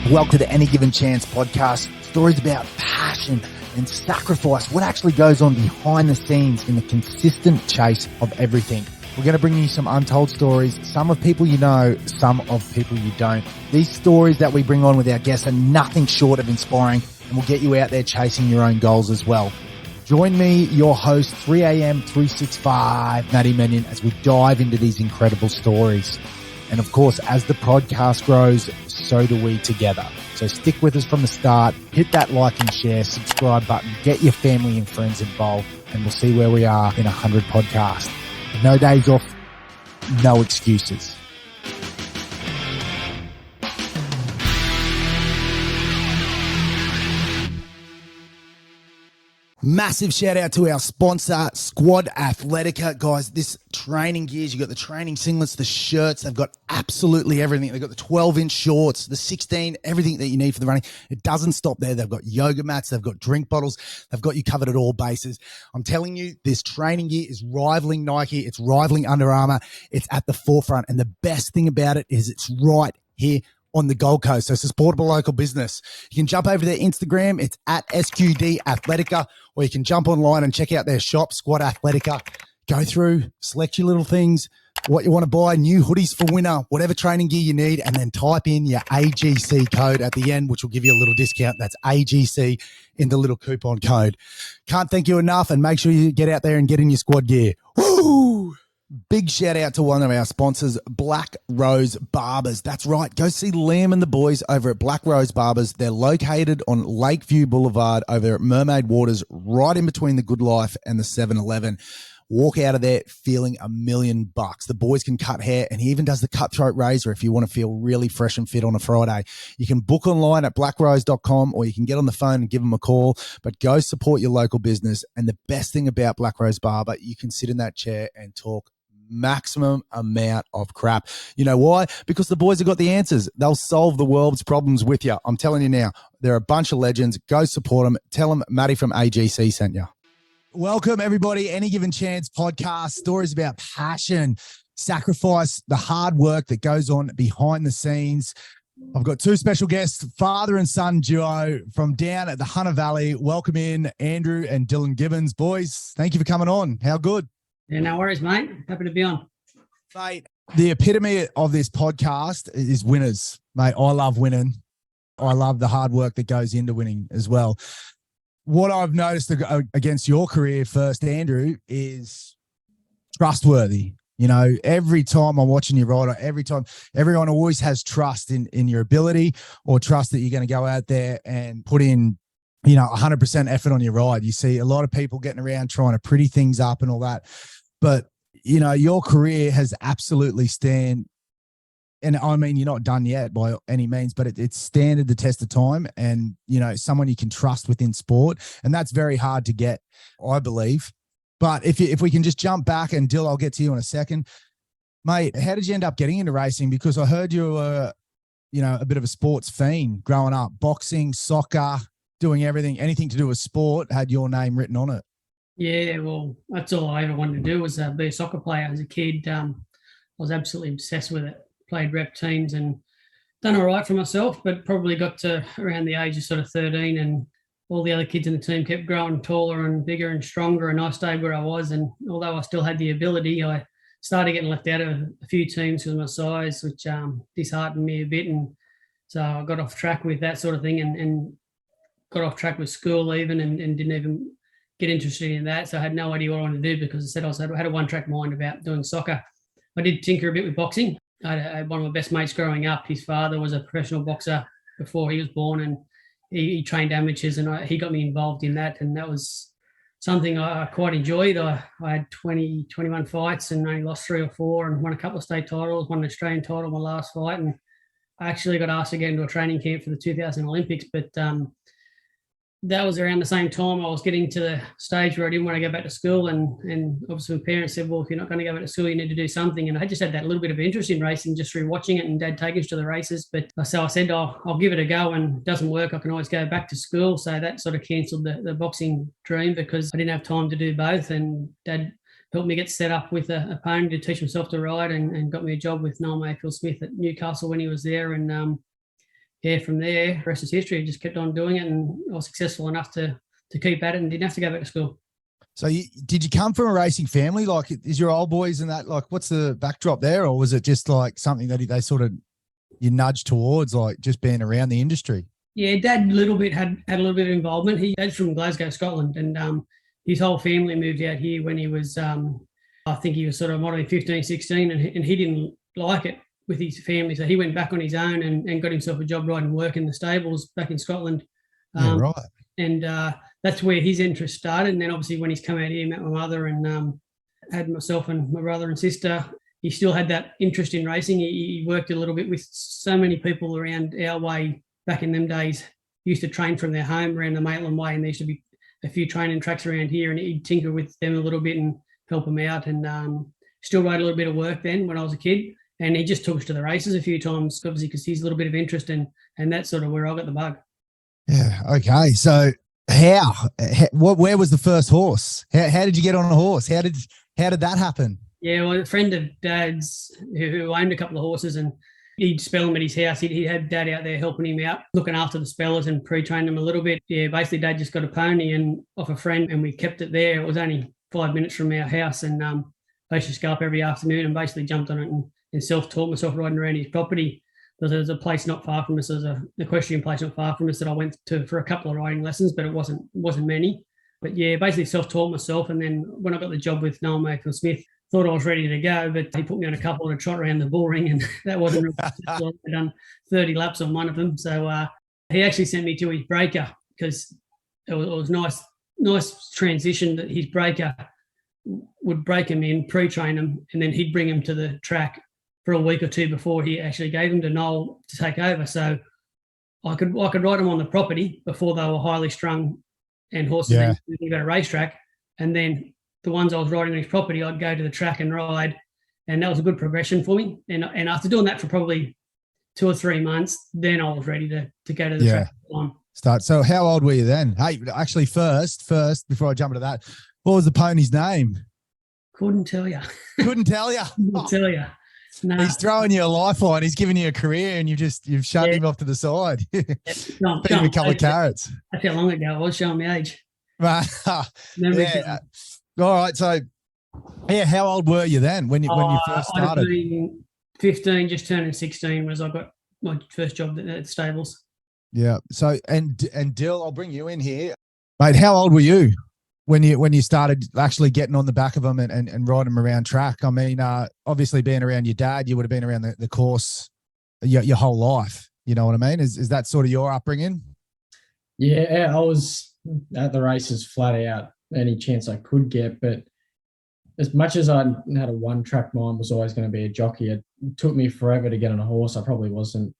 Welcome to the Any Given Chance podcast. Stories about passion and sacrifice, what actually goes on behind the scenes in the consistent chase of everything. We're going to bring you some untold stories, some of people you know, some of people you don't. These stories that we bring on with our guests are nothing short of inspiring and will get you out there chasing your own goals as well. Join me, your host, 3am 365, Matty Menyon, as we dive into these incredible stories. And of course, as the podcast grows, so do we together. So stick with us from the start, hit that like and share, subscribe button, get your family and friends involved, and we'll see where we are in 100 podcasts. No days off, no excuses. Massive shout out to our sponsor, Squad Athletica. Guys, this training gears, you got the training singlets, the shirts, they've got absolutely everything. They've got the 12-inch shorts, the 16, everything that you need for the running. It doesn't stop there. They've got yoga mats, they've got drink bottles, they've got you covered at all bases. I'm telling you, this training gear is rivaling Nike, it's rivaling Under Armour, it's at the forefront. And the best thing about it is it's right here on the Gold Coast. So supportable local business. You can jump over their Instagram. It's at SQD Athletica, or you can jump online and check out their shop, Squad Athletica. Go through, select your little things, what you want to buy, new hoodies for winter, whatever training gear you need, and then type in your AGC code at the end, which will give you a little discount. That's AGC in the little coupon code. Can't thank you enough, and make sure you get out there and get in your squad gear. Woo! Big shout out to one of our sponsors, Black Rose Barbers. That's right. Go see Liam and the boys over at Black Rose Barbers. They're located on Lakeview Boulevard over at Mermaid Waters, right in between the Good Life and the 7-Eleven. Walk out of there feeling $1 million. The boys can cut hair, and he even does the cutthroat razor if you want to feel really fresh and fit on a Friday. You can book online at blackrose.com, or you can get on the phone and give them a call, but go support your local business. And the best thing about Black Rose Barber, you can sit in that chair and talk maximum amount of crap. You know why? Because the boys have got the answers. They'll solve the world's problems with you. I'm telling you now, they're a bunch of legends. Go support them. Tell them Matty from AGC sent you. Welcome, everybody. Any Given Chance podcast, stories about passion, sacrifice, the hard work that goes on behind the scenes. I've got two special guests, father and son duo from down at the Hunter Valley. Welcome in Andrew and Dylan Gibbons. Boys, thank you for coming on. How good? Yeah, no worries, mate. Happy to be on. Mate, the epitome of this podcast is winners. Mate, I love winning. I love the hard work that goes into winning as well. What I've noticed against your career first, Andrew, is trustworthy. You know, every time I'm watching you ride, every time, everyone always has trust in your ability, or trust that you're going to go out there and put in, 100% effort on your ride. You see a lot of people getting around trying to pretty things up and all that. But, your career has absolutely stand. And I mean, you're not done yet by any means, but it's standard the test of time, and, someone you can trust within sport. And that's very hard to get, I believe. But if we can just jump back, and Dill, I'll get to you in a second. Mate, how did you end up getting into racing? Because I heard you were, a bit of a sports fiend growing up, boxing, soccer, doing anything to do with sport had your name written on it. Yeah, well, that's all I ever wanted to do was be a soccer player as a kid. I was absolutely obsessed with it. Played rep teams and done all right for myself, but probably got to around the age of sort of 13, and all the other kids in the team kept growing taller and bigger and stronger, and I stayed where I was. And although I still had the ability, I started getting left out of a few teams because of my size, which disheartened me a bit. And so I got off track with that sort of thing, and got off track with school even, and didn't even get interested in that. So I had no idea what I wanted to do, because I had a one-track mind about doing soccer. I did tinker a bit with boxing. I had one of my best mates growing up. His father was a professional boxer before he was born, and he trained amateurs, and he got me involved in that. And that was something I quite enjoyed. I had 21 fights and only lost 3 or 4, and won a couple of state titles, won an Australian title my last fight. And I actually got asked to get into a training camp for the 2000 Olympics, but that was around the same time I was getting to the stage where I didn't want to go back to school. And obviously my parents said, well, if you're not going to go back to school, you need to do something. And I just had that little bit of interest in racing just through watching it, and Dad taking us to the races. But so I said, I'll give it a go, and it doesn't work, I can always go back to school. So that sort of cancelled the boxing dream, because I didn't have time to do both. And Dad helped me get set up with a pony to teach myself to ride, and got me a job with Noel Mayfield Smith at Newcastle when he was there. And yeah, from there, the rest is history. Just kept on doing it, and I was successful enough to keep at it and didn't have to go back to school. So did you come from a racing family? Like, is your old boys and that, like, what's the backdrop there? Or was it just like something that they sort of, you nudged towards, like just being around the industry? Yeah, Dad a little bit had a little bit of involvement. Dad's from Glasgow, Scotland, and his whole family moved out here when he was, I think he was sort of modelling 15, 16, and he didn't like it with his family. So he went back on his own and got himself a job riding work in the stables back in Scotland. Yeah, right. And that's where his interest started. And then obviously when he's come out here, met my mother and had myself and my brother and sister, he still had that interest in racing. He worked a little bit with so many people around our way back in them days. He used to train from their home around the Maitland Way, and there used to be a few training tracks around here, and he'd tinker with them a little bit and help them out, and still rode a little bit of work then when I was a kid. And he just took us to the races a few times, obviously, because he's a little bit of interest, and that's sort of where I got the bug. Yeah. Okay. So where was the first horse? How did you get on a horse? How did that happen? Yeah, well, a friend of Dad's who owned a couple of horses, and he'd spell them at his house. He had Dad out there helping him out, looking after the spellers and pre-trained them a little bit. Yeah, basically Dad just got a pony and off a friend, and we kept it there. It was only 5 minutes from our house, and I used to just go up every afternoon and basically jumped on it and self-taught myself riding around his property. There's a place not far from us. There's an equestrian place not far from us that I went to for a couple of riding lessons, but it wasn't many. But yeah, basically self-taught myself. And then when I got the job with Noel Mayfield Smith, thought I was ready to go, but he put me on a couple to trot around the bull ring, and that wasn't real successful. I'd done 30 laps on one of them. So he actually sent me to his breaker, because it was nice transition that his breaker would break him in, pre-train him, and then he'd bring him to the track for a week or two before he actually gave him to Noel to take over. So I could ride them on the property before they were highly strung and horses that you got a racetrack. And then the ones I was riding on his property, I'd go to the track and ride. And that was a good progression for me. And after doing that for probably 2 or 3 months, then I was ready to go to the track. Start. So how old were you then? Hey, actually first, before I jump into that, what was the pony's name? Couldn't tell you. Couldn't tell you? Couldn't tell you. No. He's throwing you a lifeline. He's giving you a career, and you've shoved him off to the side. No, feed him a couple of carrots. That's how long ago I was showing my age. All right. So, how old were you then when you first started? I'd have been 15, just turning 16 was I got my first job at the stables. Yeah. So, and Dill, I'll bring you in here, mate. How old were you when you started actually getting on the back of them and riding them around track? I mean, obviously being around your dad, you would have been around the course your whole life. You know what I mean? Is that sort of your upbringing? Yeah, I was at the races flat out any chance I could get, but as much as I had a one-track mind, was always going to be a jockey. It took me forever to get on a horse. I probably wasn't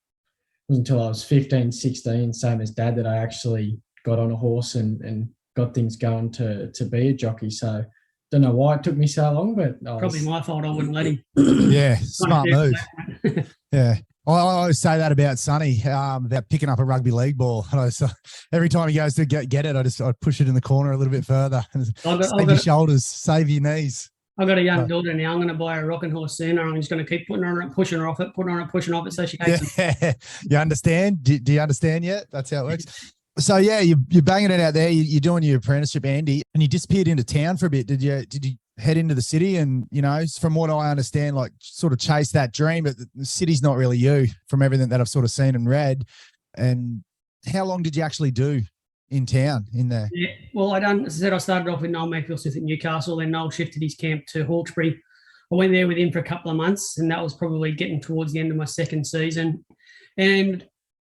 until I was 15, 16, same as Dad, that I actually got on a horse and got things going to be a jockey. So don't know why it took me so long, but probably my fault. I wouldn't let him. Yeah, smart move. Yeah. I always say that about Sonny, about picking up a rugby league ball. So every time he goes to get it, I push it in the corner a little bit further. Save your shoulders, save your knees. I've got a young daughter now. I'm going to buy her a rocking horse soon, and I'm just going to keep putting her on it, pushing her off it, putting her on it, pushing off it, so she hates it. You understand? Do you understand yet? That's how it works. So yeah, you're banging it out there. You're doing your apprenticeship, Andy, and you disappeared into town for a bit. Did you head into the city and, from what I understand, like sort of chase that dream, but the city's not really you from everything that I've sort of seen and read? And how long did you actually do in town in there? Yeah, well, as I said, I started off with Noel Mayfield Smith at Newcastle, then Noel shifted his camp to Hawkesbury. I went there with him for a couple of months, and that was probably getting towards the end of my second season. And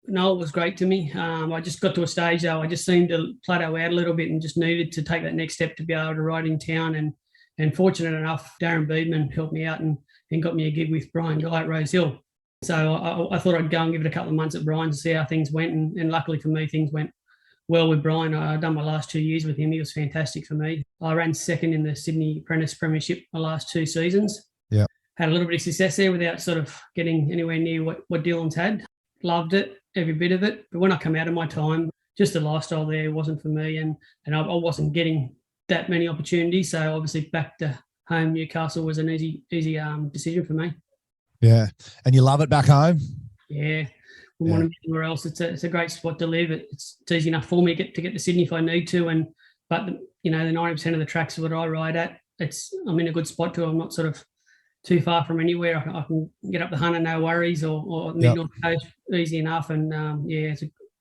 Noel was great to me. I just got to a stage, though, I just seemed to plateau out a little bit and just needed to take that next step to be able to ride in town. And fortunate enough, Darren Beedman helped me out and got me a gig with Brian Guy at Rose Hill. So I thought I'd go and give it a couple of months at Brian's to see how things went. And luckily for me, things went well with Brian. I'd done my last 2 years with him. He was fantastic for me. I ran second in the Sydney Apprentice Premiership my last 2 seasons. Yeah. Had a little bit of success there without sort of getting anywhere near what Dylan's had. Loved it, every bit of it. But when I come out of my time, just the lifestyle there wasn't for me. And I wasn't getting that many opportunities. So obviously back to home, Newcastle was an easy decision for me. Yeah. And you love it back home? Yeah. wouldn't want to be anywhere else. It's a great spot to live. It's easy enough for me to get to Sydney if I need to, but the 90% of the tracks that I ride at, I'm in a good spot too. I'm not sort of too far from anywhere. I can get up the Hunter, no worries, or mid-north coast easy enough. And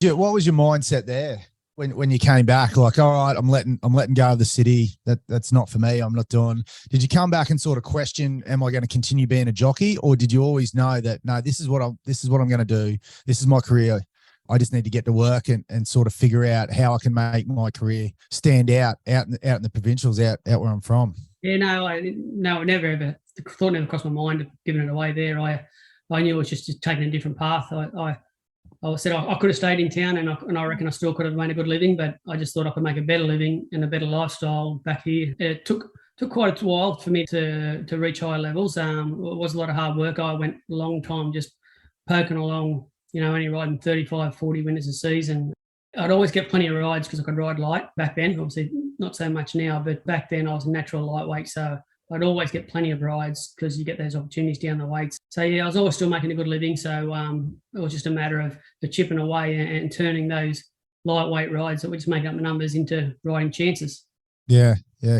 what was your mindset there when you came back? Like, all right, I'm letting go of the city. That's not for me. I'm not doing. Did you come back and sort of question, am I going to continue being a jockey, or did you always know that no, this is what I'm going to do. This is my career. I just need to get to work and sort of figure out how I can make my career stand out in the provincials, out where I'm from. Yeah, no, never ever. The thought never crossed my mind of giving it away there. I knew it was just taking a different path. I said I could have stayed in town, and I reckon I still could have made a good living, but I just thought I could make a better living and a better lifestyle back here. It took quite a while for me to reach higher levels. It was a lot of hard work. I went a long time just poking along, only riding 35, 40 winners a season. I'd always get plenty of rides because I could ride light back then. Obviously, not so much now, but back then I was a natural lightweight, so I'd always get plenty of rides because you get those opportunities down the weights. So, yeah, I was always still making a good living, so it was just a matter of the chipping away and turning those lightweight rides that were just making up the numbers into riding chances. Yeah,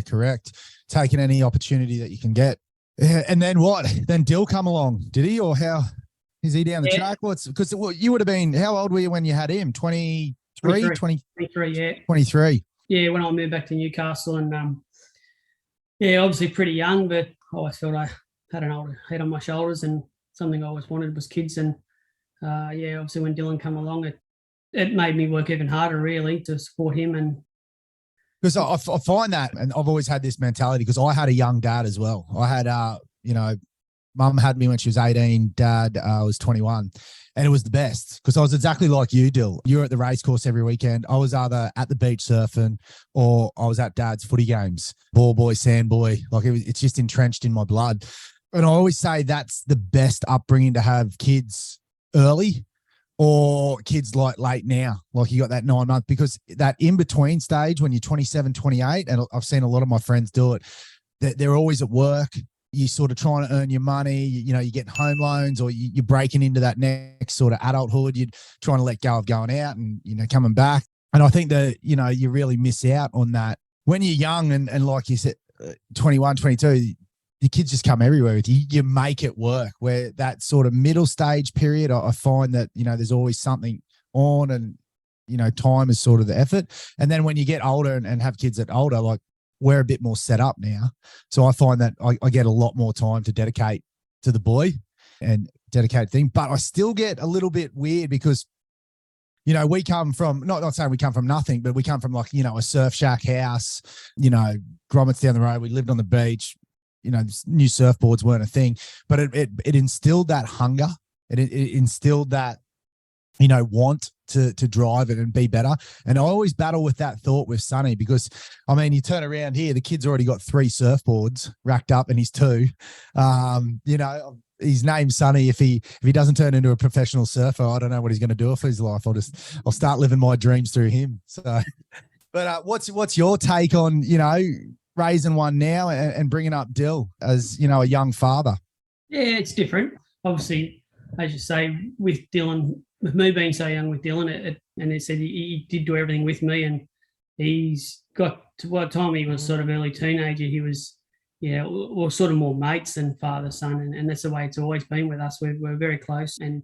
correct. Taking any opportunity that you can get. Yeah, and then what? Then Dill come along, did he, or how is he down the track? Because you would have been, how old were you when you had him? 23, 23, yeah. 23. Yeah, when I moved back to Newcastle, and obviously pretty young, but I always felt I had an older head on my shoulders, and something I always wanted was kids. And obviously when Dylan come along, it made me work even harder really to support him. And because I find that, and I've always had this mentality because I had a young dad as well. I had, Mum had me when she was 18, Dad was 21. And it was the best because I was exactly like you, Dill. You were at the race course every weekend. I was either at the beach surfing or I was at Dad's footy games. Ball boy, sand boy. Like it's just entrenched in my blood. And I always say that's the best upbringing to have kids early or kids like late now. Like you got that 9 month, because that in-between stage when you're 27, 28, and I've seen a lot of my friends do it, they're always at work. You're sort of trying to earn your money, you're getting home loans, or you're breaking into that next sort of adulthood. You're trying to let go of going out and, coming back. And I think that, you really miss out on that when you're young and like you said, 21, 22, the kids just come everywhere with you. You make it work. Where that sort of middle stage period, I find that, there's always something on and, time is sort of the effort. And then when you get older and have kids that older, like, we're a bit more set up now. So I find that I get a lot more time to dedicate to the boy and dedicate thing. But I still get a little bit weird because, we come from, not saying we come from nothing, but we come from like, a surf shack house, grommets down the road. We lived on the beach, new surfboards weren't a thing, but it instilled that hunger. It instilled that, want to drive it and be better. And I always battle with that thought with Sonny because, you turn around here, the kid's already got 3 surfboards racked up and he's 2. His name's Sonny. If he doesn't turn into a professional surfer, I don't know what he's going to do with his life. I'll start living my dreams through him. So, but what's your take on, raising one now and bringing up Dill as, a young father? Yeah, it's different. Obviously, as you say, with Dylan, with me being so young with Dylan, and it said he did do everything with me, and he's got to what time he was sort of early teenager. He was, we're sort of more mates than father son, and that's the way it's always been with us. We're very close, and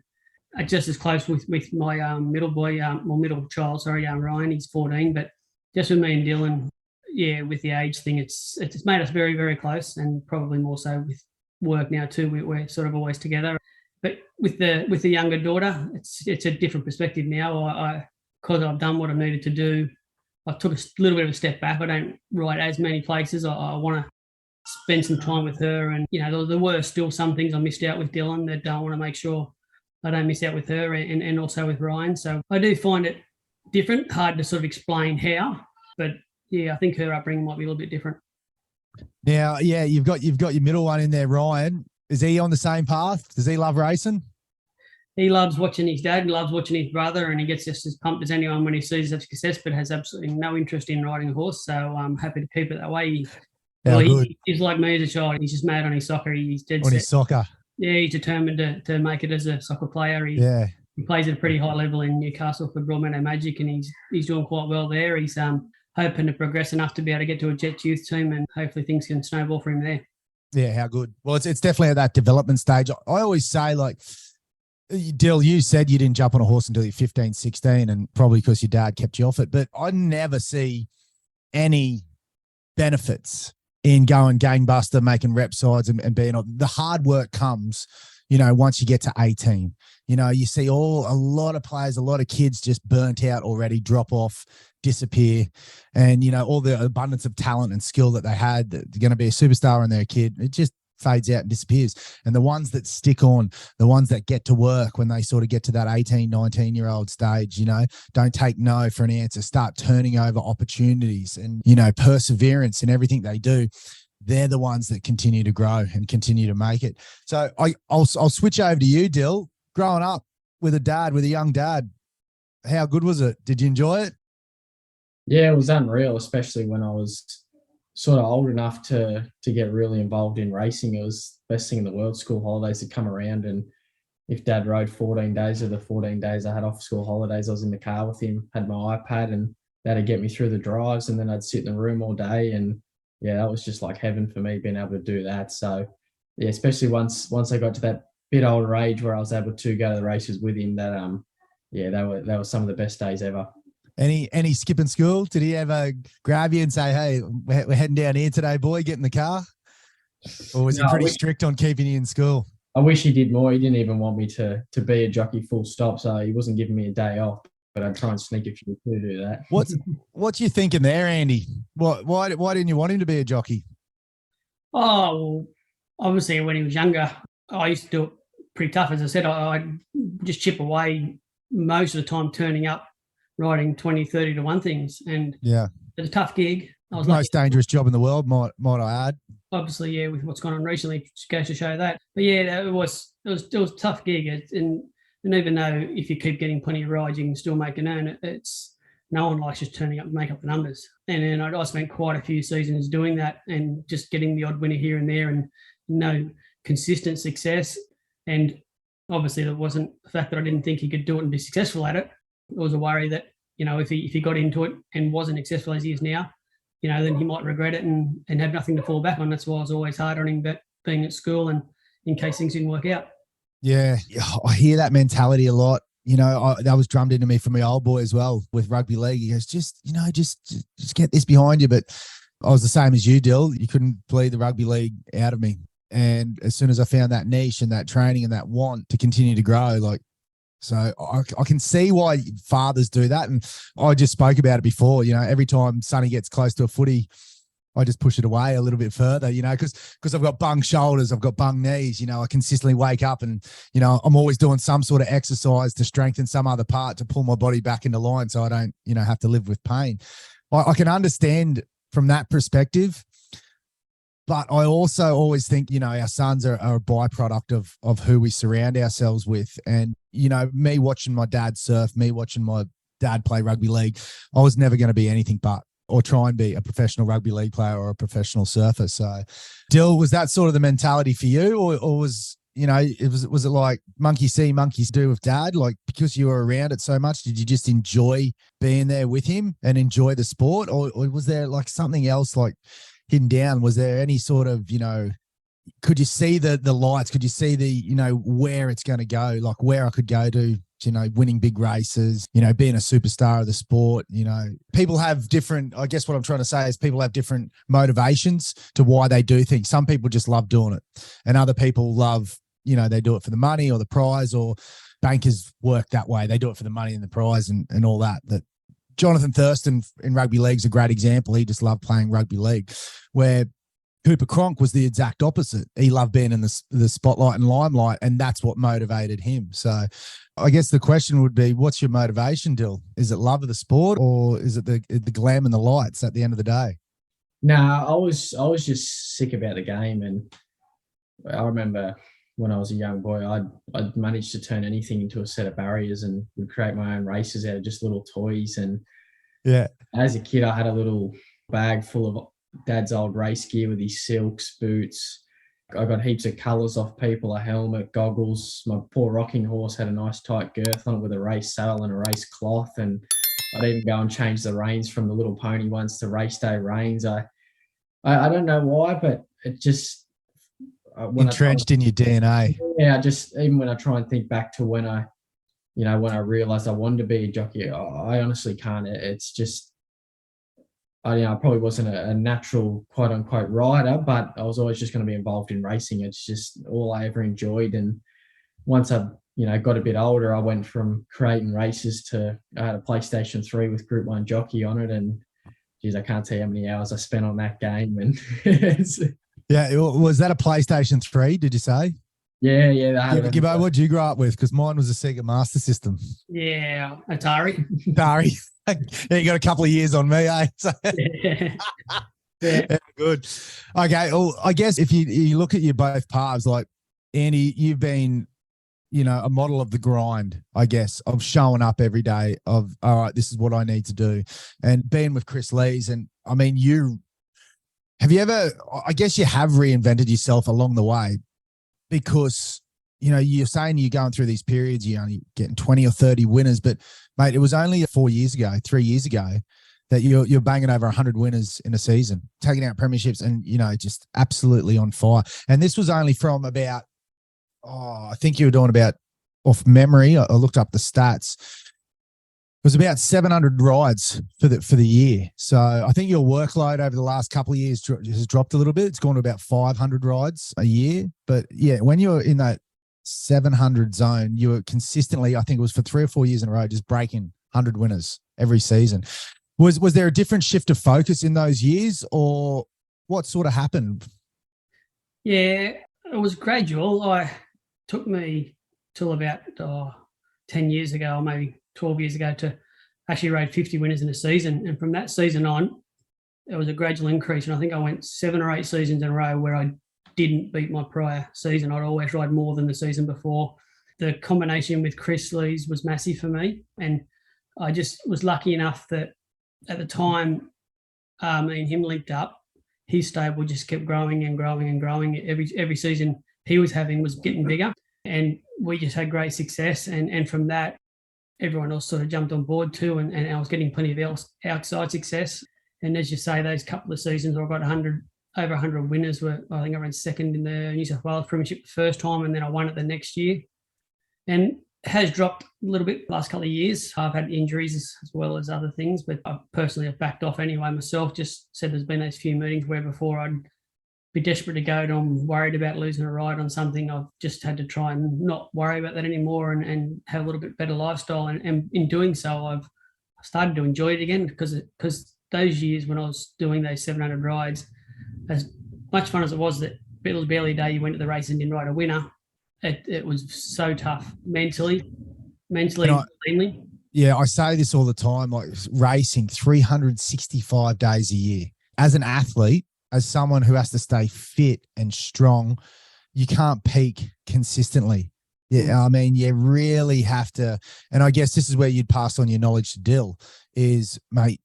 just as close with my middle child. Ryan. He's 14, but just with me and Dylan, with the age thing, it's made us very, very close, and probably more so with work now too. We're sort of always together. But with the younger daughter, it's a different perspective now. Because I've done what I needed to do, I took a little bit of a step back. I don't ride as many places. I want to spend some time with her, and there were still some things I missed out with Dylan that I want to make sure I don't miss out with her, and also with Ryan. So I do find it different, hard to sort of explain how, but I think her upbringing might be a little bit different. Now, you've got your middle one in there, Ryan. Is he on the same path? Does he love racing? He loves watching his dad, loves watching his brother, and he gets just as pumped as anyone when he sees such success, but has absolutely no interest in riding a horse. So I'm happy to keep it that way. He's like me as a child. He's just mad on his soccer. He's dead set. His soccer. Yeah, he's determined to make it as a soccer player. he plays at a pretty high level in Newcastle for Broadmeadow Magic, and he's doing quite well there. He's hoping to progress enough to be able to get to a Jets youth team, and hopefully things can snowball for him there. Yeah, how good. Well, it's definitely at that development stage. I always say, like, Dill, you said you didn't jump on a horse until you're 15, 16, and probably because your dad kept you off it. But I never see any benefits in going gangbuster, making rep sides and being on. The hard work comes, once you get to 18. You see a lot of players, a lot of kids just burnt out already, drop off, disappear. And, all the abundance of talent and skill that they had, they're going to be a superstar when they're a kid. It just fades out and disappears. And the ones that stick on, the ones that get to work when they sort of get to that 18, 19-year-old stage, don't take no for an answer, start turning over opportunities and, perseverance in everything they do. They're the ones that continue to grow and continue to make it. So I'll switch over to you, Dill. Growing up with a young dad, how good was it? Did you enjoy it? Yeah, it was unreal, especially when I was sort of old enough to get really involved in racing. It was the best thing in the world. School holidays would come around, and if Dad rode 14 days of the 14 days I had off school holidays, I was in the car with him, had my iPad, and that'd get me through the drives, and then I'd sit in the room all day. And yeah, that was just like heaven for me, being able to do that. So yeah, especially once I got to that bit older age where I was able to go to the races with him, that that was some of the best days ever. Any skipping school? Did he ever grab you and say, "Hey, we're heading down here today, boy, get in the car"? Or was he pretty strict on keeping you in school? I wish he did more. He didn't even want me to be a jockey full stop, so he wasn't giving me a day off. But I'd try and sneak a few to do that. What's you thinking there, Andy? Why didn't you want him to be a jockey? Oh, well, obviously when he was younger, I used to do it pretty tough. As I said, I'd just chip away most of the time, turning up, riding 20, 30 to 1 things. And yeah, it's a tough gig. I was most dangerous job in the world, might I add. Obviously, yeah, with what's gone on recently, it goes to show that. But yeah, it was a tough gig. And even though if you keep getting plenty of rides, you can still make an earn. It's no one likes just turning up and make up the numbers. And then I spent quite a few seasons doing that and just getting the odd winner here and there, and no consistent success. And obviously, there wasn't the fact that I didn't think he could do it and be successful at it. It was a worry that, if he got into it and wasn't successful as he is now, then he might regret it and have nothing to fall back on. That's why I was always hard on him, but being at school and in case things didn't work out. Yeah, I hear that mentality a lot. That was drummed into me from my old boy as well with rugby league. He goes, just get this behind you. But I was the same as you, Dill. You couldn't bleed the rugby league out of me. And as soon as I found that niche and that training and that want to continue to grow, so I can see why fathers do that. And I just spoke about it before, every time Sonny gets close to a footy, I just push it away a little bit further, because I've got bung shoulders, I've got bung knees, I consistently wake up and, I'm always doing some sort of exercise to strengthen some other part to pull my body back into line so I don't, have to live with pain. I can understand from that perspective. But I also always think, our sons are a byproduct of who we surround ourselves with. And, me watching my dad surf, me watching my dad play rugby league, I was never going to be anything but, or try and be a professional rugby league player or a professional surfer. So, Dill, was that sort of the mentality for you? Or was, was it like monkey see, monkeys do with dad? Like, because you were around it so much, did you just enjoy being there with him and enjoy the sport? Or was there like something else like hidden down? Was there any sort of, could you see the lights? Could you see the, where it's going to go? Like where I could go to, winning big races, being a superstar of the sport, people have different, I guess what I'm trying to say is people have different motivations to why they do things. Some people just love doing it, and other people love, they do it for the money or the prize, or bankers work that way. They do it for the money and the prize and all that. That Jonathan Thurston in rugby league is a great example. He just loved playing rugby league, where Cooper Cronk was the exact opposite. He loved being in the spotlight and limelight, and that's what motivated him. So I guess the question would be, what's your motivation, Dill? Is it love of the sport, or is it the glam and the lights at the end of the day? No, I was just sick about the game. And I remember when I was a young boy, I'd managed to turn anything into a set of barriers and would create my own races out of just little toys. And yeah, as a kid, I had a little bag full of Dad's old race gear with his silks, boots, I got heaps of colours off people, a helmet, goggles. My poor rocking horse had a nice tight girth on it with a race saddle and a race cloth. And I'd even go and change the reins from the little pony ones to race day reins. I don't know why, but it just Entrenched in your DNA. Yeah, just even when I try and think back to when I realised I wanted to be a jockey, I honestly can't. It's just I probably wasn't a natural quote unquote rider, but I was always just going to be involved in racing. It's just all I ever enjoyed. And once I got a bit older, I went from creating races to I had a PlayStation 3 with Group 1 jockey on it, and geez, I can't tell you how many hours I spent on that game. And yeah, was that a PlayStation 3? Did you say? Yeah. Gibbo, what did you grow up with? Because mine was a Sega Master System. Yeah, Atari. Atari. Yeah, you got a couple of years on me, eh? So, yeah, good. Okay, well, I guess if you look at your both paths, like Andy, you've been, a model of the grind, I guess, of showing up every day, of, all right, this is what I need to do. And being with Chris Lees, and I mean, have you ever, I guess you have reinvented yourself along the way, because you're saying you're going through these periods, you're only getting 20 or 30 winners, but mate, it was only 3 years ago that you're banging over 100 winners in a season, taking out premierships, and just absolutely on fire. And this was only from about, I think you were doing about, off memory, I looked up the stats, it was about 700 rides for the year. So I think your workload over the last couple of years has dropped a little bit. It's gone to about 500 rides a year. But yeah, when you're in that 700 zone, you were consistently, I think it was for 3 or 4 years in a row, just breaking 100 winners every season. Was there a different shift of focus in those years, or what sort of happened? Yeah, it was gradual. It took me till about 10 years ago, or maybe 12 years ago, to actually ride 50 winners in a season. And from that season on, it was a gradual increase. And I think I went 7 or 8 seasons in a row where I didn't beat my prior season. I'd always ride more than the season before. The combination with Chris Lees was massive for me. And I just was lucky enough that at the time, me and him linked up. His stable just kept growing and growing and growing. Every season he was having was getting bigger. And we just had great success. And from that, everyone else sort of jumped on board too, and I was getting plenty of outside success. And as you say, those couple of seasons where I got over 100 winners, I think I ran second in the New South Wales Premiership the first time, and then I won it the next year. And it has dropped a little bit the last couple of years. I've had injuries as well as other things, but I personally have backed off anyway myself. Just said there's been those few meetings where before I'd be desperate to go, and I'm worried about losing a ride on something. I've just had to try and not worry about that anymore, and have a little bit better lifestyle. And in doing so, I've started to enjoy it again, because those years when I was doing those 700 rides, as much fun as it was, that it was barely a day you went to the race and didn't ride a winner. It was so tough mentally, cleanly. Yeah, I say this all the time, like racing 365 days a year. As an athlete, as someone who has to stay fit and strong, you can't peak consistently. Yeah, I mean, you really have to, and I guess this is where you'd pass on your knowledge to Dill, is, mate,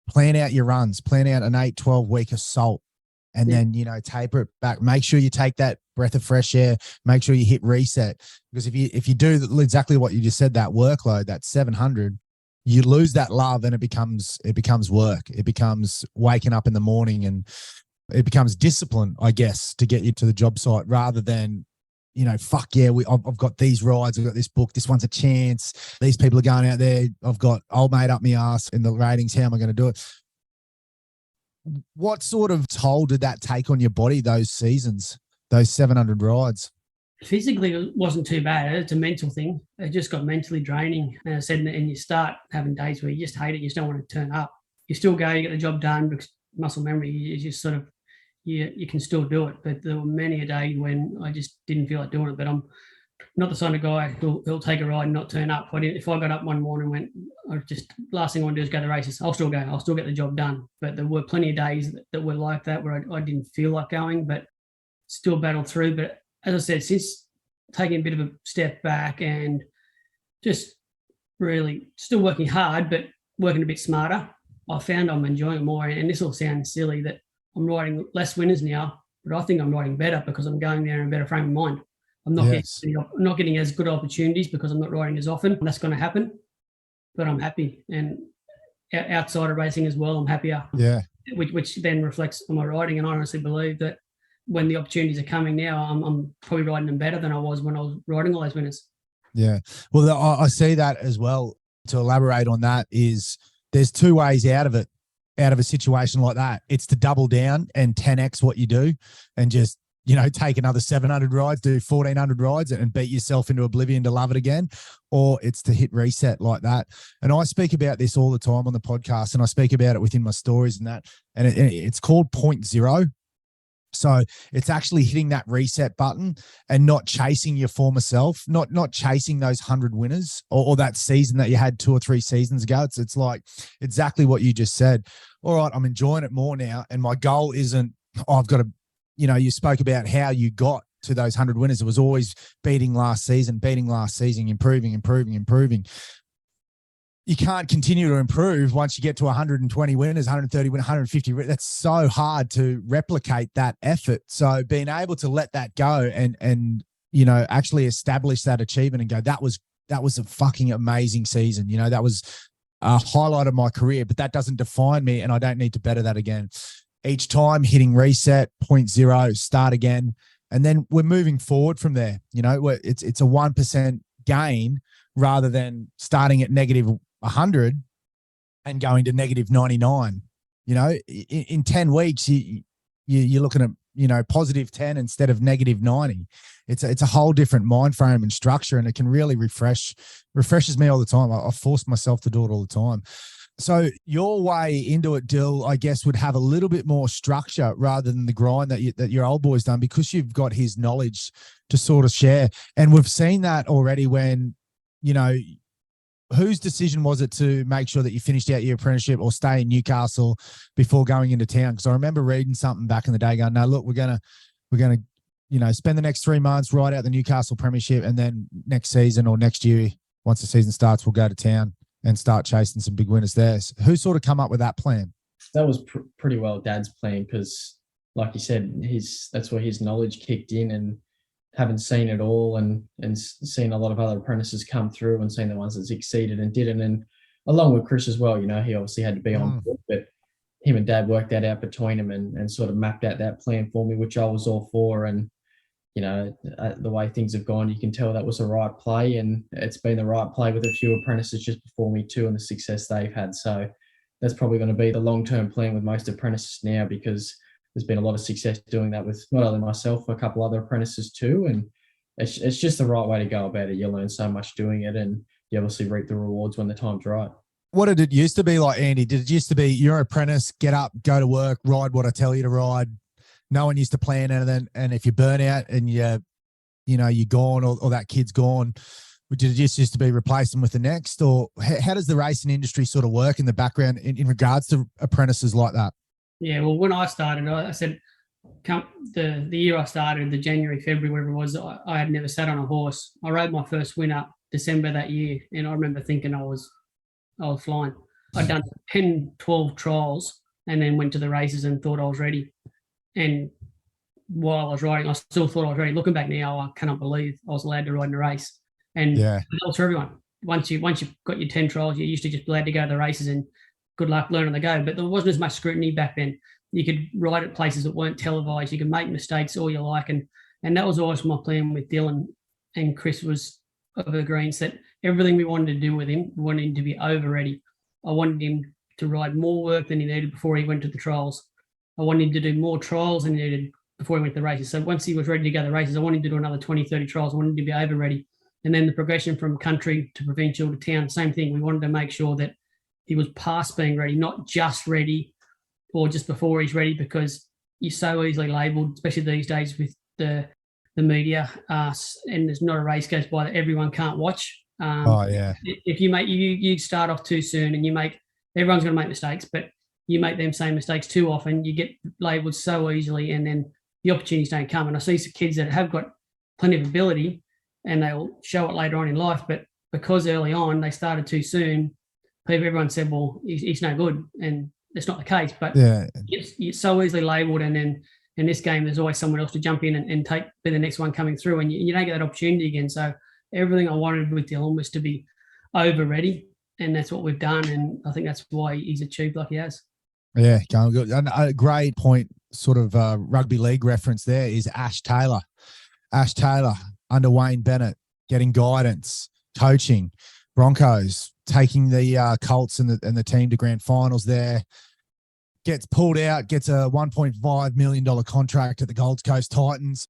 plan out your runs, plan out an 8-12 week assault, and then, taper it back. Make sure you take that breath of fresh air, make sure you hit reset, because if you do exactly what you just said, that workload, that 700, you lose that love, and it becomes work. It becomes waking up in the morning, and it becomes discipline, I guess, to get you to the job site, rather than, fuck yeah, I've got these rides, I've got this book, this one's a chance, these people are going out there, I've got old mate up my ass in the ratings, how am I going to do it? What sort of toll did that take on your body, those seasons, those 700 rides? Physically, it wasn't too bad. It's a mental thing. It just got mentally draining. And I said, and you start having days where you just hate it, you just don't want to turn up. You still go, you get the job done, because muscle memory, you just sort of, you can still do it. But there were many a day when I just didn't feel like doing it. But I'm not the kind of guy who'll take a ride and not turn up. If I got up one morning and went, last thing I want to do is go to the races, I'll still go. I'll still get the job done. But there were plenty of days that were like that where I didn't feel like going, but still battled through. But as I said, since taking a bit of a step back and just really still working hard, but working a bit smarter, I found I'm enjoying it more. And this all sounds silly, that I'm riding less winners now, but I think I'm riding better because I'm going there in a better frame of mind. I'm Yes. not getting as good opportunities because I'm not riding as often. That's going to happen, but I'm happy. And outside of racing as well, I'm happier. Yeah. Which then reflects on my riding. And I honestly believe that when the opportunities are coming now, I'm probably riding them better than I was when I was riding all those winners. Yeah. Well, I see that as well. To elaborate on that is there's two ways out of it, out of a situation like that. It's to double down and 10x what you do and just, take another 700 rides, do 1,400 rides and beat yourself into oblivion to love it again. Or it's to hit reset like that. And I speak about this all the time on the podcast and I speak about it within my stories and that. And it's called 0.0. So it's actually hitting that reset button and not chasing your former self, not chasing those 100 winners or that season that you had 2 or 3 seasons ago. It's like exactly what you just said. All right, I'm enjoying it more now. And my goal isn't, I've got to, you spoke about how you got to those 100 winners. It was always beating last season, improving. You can't continue to improve once you get to 120 winners, 130 winners, 150. That's so hard to replicate that effort. So being able to let that go and actually establish that achievement and go, that was a fucking amazing season. That was a highlight of my career, but that doesn't define me and I don't need to better that again. Each time hitting reset, 0.0, start again. And then we're moving forward from there. It's a 1% gain rather than starting at negative 100 and going to negative 99. In 10 weeks, you're looking at, positive 10 instead of negative 90. It's a whole different mind frame and structure, and it can really refreshes me all the time. I force myself to do it all the time. So your way into it, Dill, I guess, would have a little bit more structure rather than the grind that your old boy's done, because you've got his knowledge to sort of share. And we've seen that already when, whose decision was it to make sure that you finished out your apprenticeship or stay in Newcastle before going into town? Because I remember reading something back in the day going, no, look, we're gonna spend the next 3 months, ride out the Newcastle Premiership, and then next season or next year, once the season starts, we'll go to town and start chasing some big winners there. So who sort of come up with that plan? That was pretty well Dad's plan because, like you said, that's where his knowledge kicked in, and having seen it all and seen a lot of other apprentices come through and seen the ones that succeeded and didn't. And along with Chris as well, he obviously had to be on board, but him and Dad worked that out between them and sort of mapped out that plan for me, which I was all for. And, the way things have gone, you can tell that was the right play, and it's been the right play with a few apprentices just before me too, and the success they've had. So that's probably going to be the long-term plan with most apprentices now, because there's been a lot of success doing that with not only myself, a couple other apprentices too. And it's just the right way to go about it. You learn so much doing it, and you obviously reap the rewards when the time's right. What did it used to be like, Andy? Did it used to be you're an apprentice, get up, go to work, ride what I tell you to ride? No one used to plan anything. And if you burn out and you're gone or that kid's gone, did it just used to be replace them with the next? Or how does the racing industry sort of work in the background in regards to apprentices like that? Yeah, well, when I started, I said, the year I started, the January, February, whatever it was, I had never sat on a horse. I rode my first winner December that year, and I remember thinking I was flying. I'd done 10, 12 trials and then went to the races and thought I was ready. And while I was riding, I still thought I was ready. Looking back now, I cannot believe I was allowed to ride in a race. And that was for everyone. Once you've got your 10 trials, you're used to just allowed to go to the races and good luck, learn on the go. But there wasn't as much scrutiny back then. You could ride at places that weren't televised. You could make mistakes all you like. And that was always my plan with Dylan and Chris, was of agreement that everything we wanted to do with him, we wanted him to be over ready. I wanted him to ride more work than he needed before he went to the trials. I wanted him to do more trials than he needed before he went to the races. So once he was ready to go to the races, I wanted him to do another 20, 30 trials. I wanted him to be over ready. And then the progression from country to provincial to town, same thing. We wanted to make sure that he was past being ready, not just ready or just before he's ready, because you're so easily labelled, especially these days with the media, and there's not a race goes by that everyone can't watch. If you start off too soon and everyone's going to make mistakes, but you make them same mistakes too often, you get labelled so easily, and then the opportunities don't come. And I see some kids that have got plenty of ability and they'll show it later on in life, but because early on they started too soon, everyone said, well, he's no good. And it's not the case, but it's so easily labelled, and then in this game, there's always someone else to jump in and be the next one coming through, and you don't get that opportunity again. So everything I wanted with Dylan was to be over ready, and that's what we've done, and I think that's why he's achieved like he has. Yeah, going good. And a great point, sort of rugby league reference there is Ash Taylor. Ash Taylor under Wayne Bennett, getting guidance, coaching, Broncos, taking the Colts and the team to grand finals there. Gets pulled out, gets a $1.5 million contract at the Gold Coast Titans,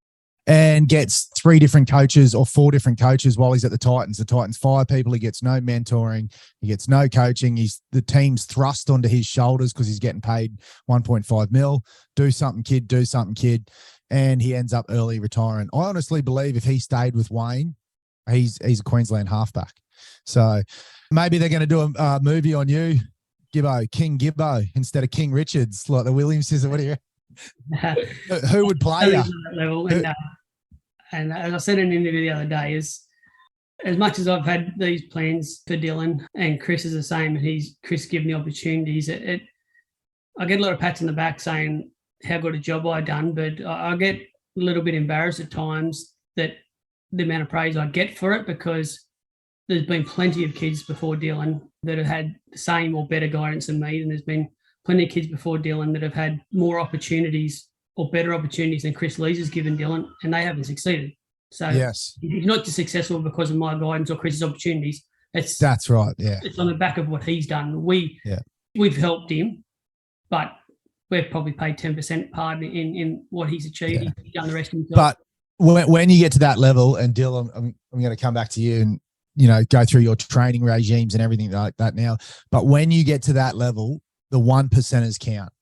and gets 3 different coaches or 4 different coaches while he's at the Titans. The Titans fire people. He gets no mentoring. He gets no coaching. The team's thrust onto his shoulders because he's getting paid 1.5 mil. Do something, kid. Do something, kid. And he ends up early retiring. I honestly believe if he stayed with Wayne, he's a Queensland halfback. So maybe they're going to do a movie on you, Gibbo, King Gibbo, instead of King Richards, like the Williamses. What do you? Who would play you? Level, and as I said in an interview the other day, is as much as I've had these plans for Dylan, and Chris is the same, and Chris giving the opportunities. I get a lot of pats on the back saying how good a job I've done, but I get a little bit embarrassed at times that the amount of praise I get for it, because there's been plenty of kids before Dylan that have had the same or better guidance than me, and there's been plenty of kids before Dylan that have had more opportunities or better opportunities than Chris Lees has given Dylan, and they haven't succeeded. So yes, he's not just successful because of my guidance or Chris's opportunities. That's right. Yeah, it's on the back of what he's done. We've helped him, but we've probably paid 10% part in what he's achieved. Yeah. He's done the rest himself. But when you get to that level, and Dylan, I'm going to come back to you and go through your training regimes and everything like that now. But when you get to that level, the 1%ers count,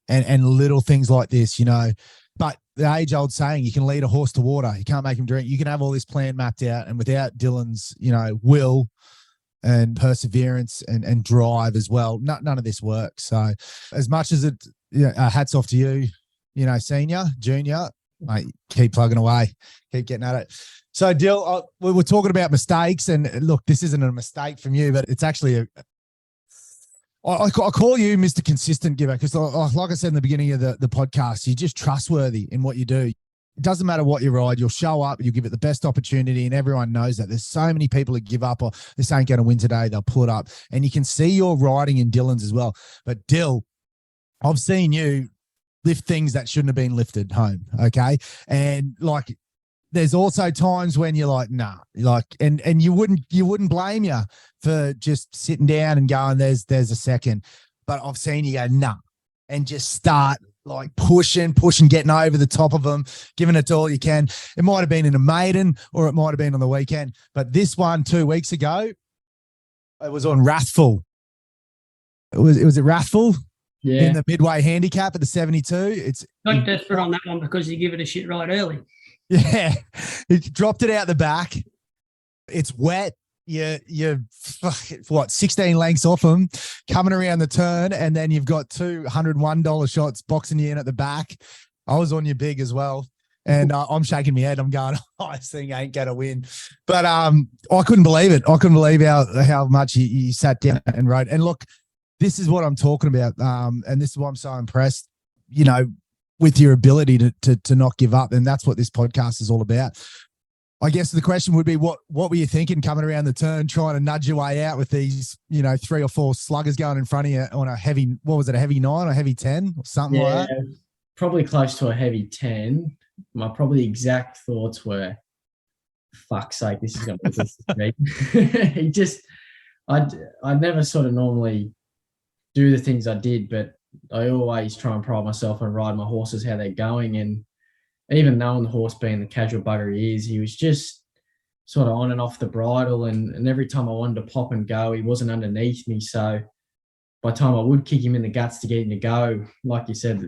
and little things like this, But the age-old saying, you can lead a horse to water. You can't make him drink. You can have all this plan mapped out, and without Dylan's, will and perseverance and drive as well, none of this works. So, as much as it, hats off to you, senior, junior, mate, keep plugging away, keep getting at it. So, Dill, we were talking about mistakes, and look, this isn't a mistake from you, but it's actually I call you Mr. Consistent Giver because, like I said in the beginning of the podcast, you're just trustworthy in what you do. It doesn't matter what you ride. You'll show up, you'll give it the best opportunity, and everyone knows that. There's so many people that give up or this ain't going to win today. They'll pull it up. And you can see your riding in Dylan's as well. But Dill, I've seen you lift things that shouldn't have been lifted home, okay? And there's also times when you're like, nah, and you wouldn't blame you for just sitting down and going, there's a second. But I've seen you go, nah, and just start pushing, getting over the top of them, giving it all you can. It might have been in a maiden or it might have been on the weekend. But this one 2 weeks ago, it was on Rathful. It was at Rathful. Yeah. In the midway handicap at the 72. It's not desperate on that one because you give it a shit right early. Yeah, he dropped it out the back. It's wet. You're 16 lengths off him, coming around the turn, and then you've got $201 shots boxing you in at the back. I was on your big as well, and I'm shaking my head. I'm going, this thing ain't gonna win. But I couldn't believe it. I couldn't believe how much you sat down and rode. And look, this is what I'm talking about, and this is why I'm so impressed. With your ability to not give up. And that's what this podcast is all about. I guess the question would be, what were you thinking coming around the turn, trying to nudge your way out with these, 3 or 4 sluggers going in front of you on a heavy, what was it, a heavy 9 or heavy 10 or something like that? Probably close to a heavy 10. My probably exact thoughts were, fuck's sake, this is going to be this. I'd never sort of normally do the things I did, but I always try and pride myself on riding my horses, how they're going. And even knowing the horse being the casual bugger he is, he was just sort of on and off the bridle. And every time I wanted to pop and go, he wasn't underneath me. So by the time I would kick him in the guts to get him to go, like you said,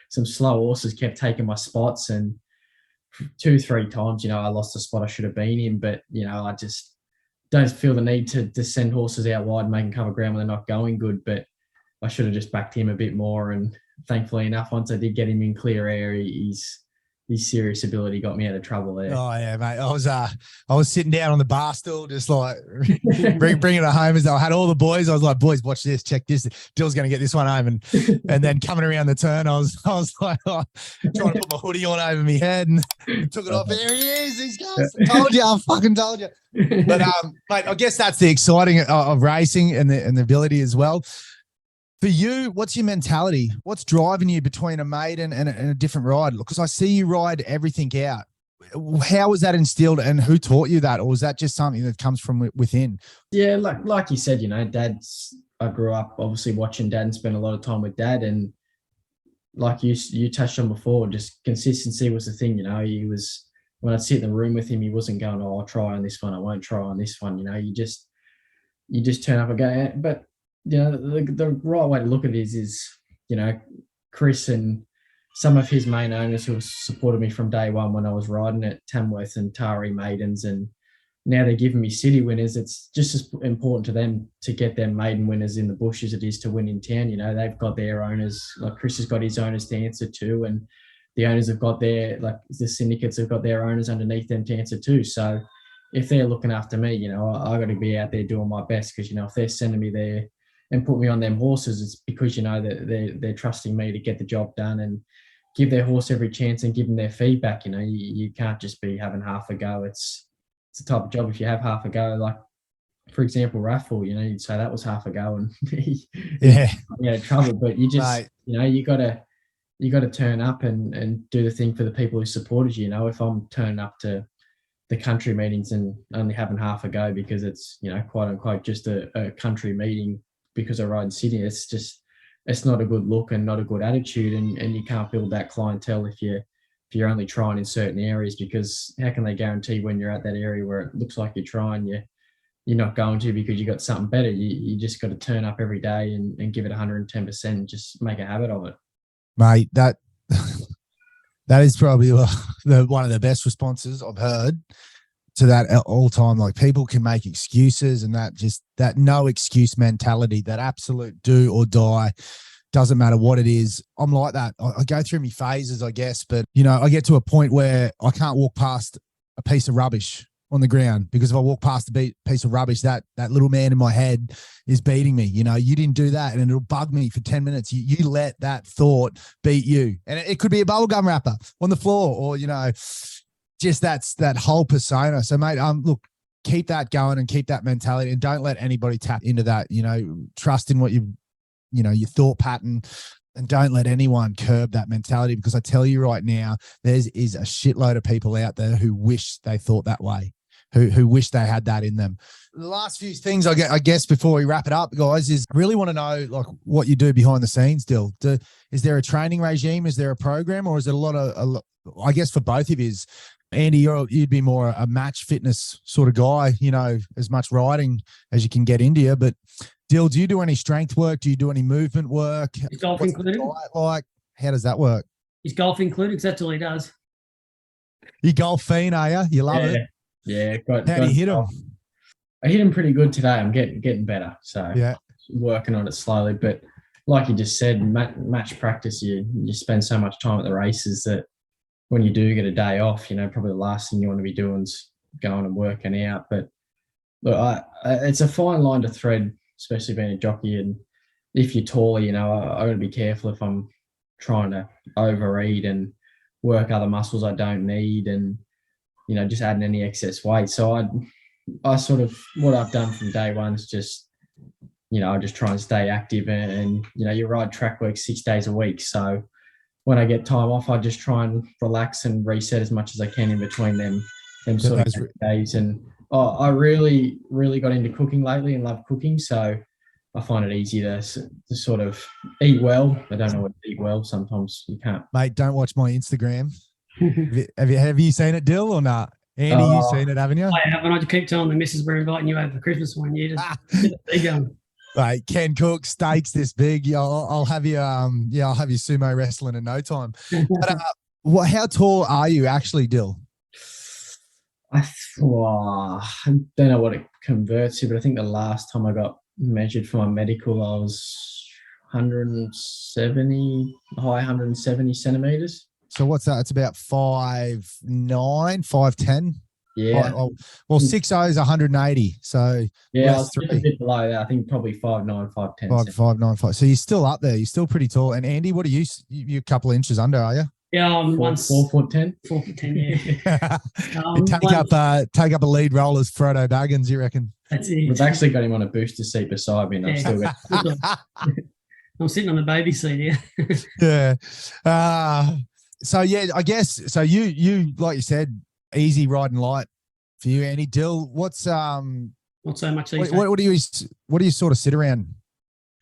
some slow horses kept taking my spots. And 2-3 times, I lost the spot I should have been in. But, I just don't feel the need to send horses out wide and make them cover ground when they're not going good. But I should have just backed him a bit more. And thankfully enough, once I did get him in clear air, he's his serious ability got me out of trouble there. Oh yeah, mate. I was sitting down on the bar stool, just like bringing it home. As I had all the boys, I was like, "Boys, watch this, check this. Dill's going to get this one home." And then coming around the turn, I was like, trying to put my hoodie on over my head and took it off. There he is. These guys. I told you. I fucking told you. But mate, I guess that's the exciting of racing and the ability as well. For you, what's your mentality? What's driving you between a maiden and a different ride? Because I see you ride everything out. How was that instilled, and who taught you that, or was that just something that comes from within? Yeah, like you said, I grew up obviously watching Dad and spent a lot of time with Dad, and like you touched on before, just consistency was the thing. He was, when I'd sit in the room with him, he wasn't going, "Oh, I'll try on this one, I won't try on this one." You just turn up and go. But the right way to look at it is Chris and some of his main owners who have supported me from day one when I was riding at Tamworth and Tari maidens, and now they're giving me city winners. It's just as important to them to get their maiden winners in the bush as it is to win in town. They've got their owners, like Chris has got his owners to answer to, and the owners have got the syndicates have got their owners underneath them to answer to. So if they're looking after me, I got to be out there doing my best, because if they're sending me there and put me on them horses, it's because that they're trusting me to get the job done and give their horse every chance and give them their feedback. You can't just be having half a go. It's a type of job. If you have half a go, like for example, Raffle, you'd say that was half a go and he had trouble. But you just right. You got to turn up and do the thing for the people who supported you. If I'm turning up to the country meetings and only having half a go because it's quote unquote just a country meeting because I ride in Sydney, it's not a good look and not a good attitude, and you can't build that clientele if you're only trying in certain areas, because how can they guarantee when you're at that area where it looks like you're trying, you're not going to, because you got something better. You just got to turn up every day and give it 110% and just make a habit of it. Mate, that is probably one of the best responses I've heard to that all time. Like, people can make excuses, and that no excuse mentality, that absolute do or die, doesn't matter what it is. I'm like that. I go through my phases, I guess, but I get to a point where I can't walk past a piece of rubbish on the ground, because if I walk past a piece of rubbish, that little man in my head is beating me. You didn't do that, and it'll bug me for 10 minutes. You let that thought beat you, and it could be a bubblegum wrapper on the floor, or just that whole persona. So, mate, look, keep that going and keep that mentality, and don't let anybody tap into that. Trust in what your thought pattern, and don't let anyone curb that mentality, because I tell you right now, there is a shitload of people out there who wish they thought that way, who wish they had that in them. The last few things I guess before we wrap it up, guys, is I really want to know like what you do behind the scenes. Still, is there a training regime? Is there a program, or is it a lot of I guess for both of you? Andy, you'd be more a match fitness sort of guy, as much riding as you can get into you. But Dill, do you do any strength work? Do you do any movement work? Is golf included? Like, how does that work? Is golf included? Because that's all he does. You golf fiend, are you? You love it? Yeah. How do you hit him? I hit him pretty good today. I'm getting better. So yeah, working on it slowly. But like you just said, match practice, you spend so much time at the races that when you do get a day off, probably the last thing you want to be doing is going and working out. But look, it's a fine line to thread, especially being a jockey. And if you're taller, I got to be careful if I'm trying to overeat and work other muscles I don't need, and just adding any excess weight. So I sort of, what I've done from day one is just, I just try and stay active, and you ride track work 6 days a week. So when I get time off, I just try and relax and reset as much as I can in between them sort of days. And I really, really got into cooking lately and love cooking. So I find it easy to sort of eat well. I don't know what to eat well. Sometimes you can't. Mate, don't watch my Instagram. have you seen it, Dill, or not? Andy, you've seen it, haven't you? I haven't. I just keep telling the missus we're inviting you over for Christmas one year. Just get going. Right, Ken Cook, steaks this big. Yeah, I'll have you. I'll have you sumo wrestling in no time. But how tall are you actually, Dill? I don't know what it converts to, but I think the last time I got measured for my medical, I was 170 centimeters. So what's that? It's about 5'9", 5'10". Yeah. Well, 6'0" is 180. So Yeah, I less was just a three. bit below that. I think probably 5'9", 5'10". 5'9", 5". So you're still up there. You're still pretty tall. And Andy, what are you? You're a couple of inches under, are you? Yeah, I'm 4'10". 4'10", yeah. You take up a lead role as Frodo Baggins, you reckon? That's it. We've actually got him on a booster seat beside me, and I've still got. I'm sitting on the baby seat here. Yeah. So yeah, I guess so. You like you said, easy riding light for you, Andy. Dill, what's Not so much these what do you sort of sit around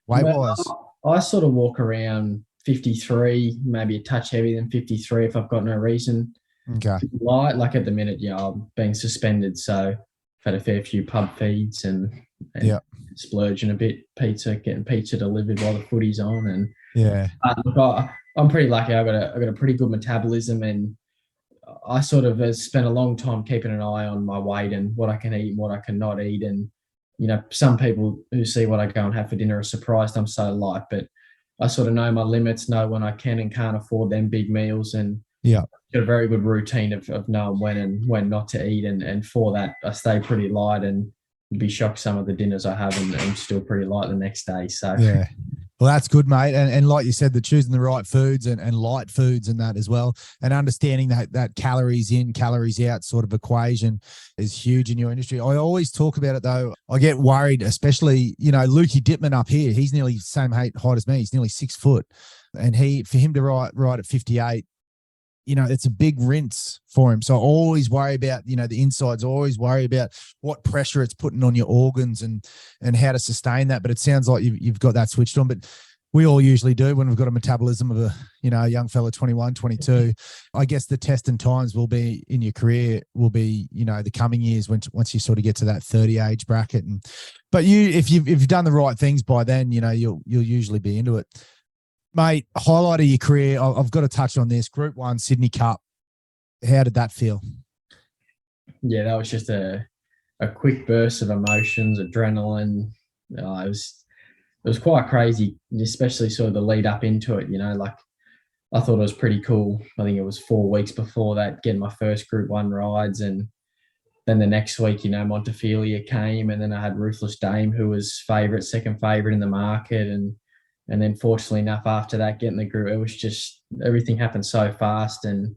weight wise? I sort of walk around 53, maybe a touch heavier than 53 if I've got no reason. Okay. Light, like at the minute, yeah, I'm being suspended, so I've had a fair few pub feeds and yeah, splurging a bit, getting pizza delivered while the footy's on, and yeah. Look, I'm pretty lucky. I've got a pretty good metabolism, and I sort of spent a long time keeping an eye on my weight and what I can eat and what I cannot eat. And, you know, some people who see what I go and have for dinner are surprised I'm so light, but I sort of know my limits, know when I can and can't afford them big meals, and got a very good routine of knowing when and when not to eat. And for that, I stay pretty light, and you'd be shocked some of the dinners I have and I'm still pretty light the next day. So, yeah. Well, that's good, mate. And like you said, the choosing the right foods and light foods and that as well, and understanding that calories in, calories out sort of equation is huge in your industry. I always talk about it, though. I get worried, especially, you know, Lukey Dittman up here. He's nearly the same height as me. He's nearly 6 foot. And for him to ride at 58, you know, it's a big rinse for him. So I always worry about, you know, the insides. I always worry about what pressure it's putting on your organs and how to sustain that. But it sounds like you've got that switched on. But we all usually do when we've got a metabolism of a young fella, 21, 22. I guess the test and times will be in your career will be, you know, the coming years once you sort of get to that 30 age bracket. But if you've done the right things by then, you know, you'll usually be into it. Mate, highlight of your career, I've got to touch on this. Group 1 Sydney Cup. How did that feel? Yeah, that was just a quick burst of emotions, adrenaline. It was quite crazy, especially sort of the lead up into it. You know, like I thought it was pretty cool. I think it was 4 weeks before that, getting my first Group 1 rides, and then the next week, you know, Montefilia came, and then I had Ruthless Dame, who was second favourite in the market, and then fortunately enough after that, getting the group, it was just everything happened so fast. And,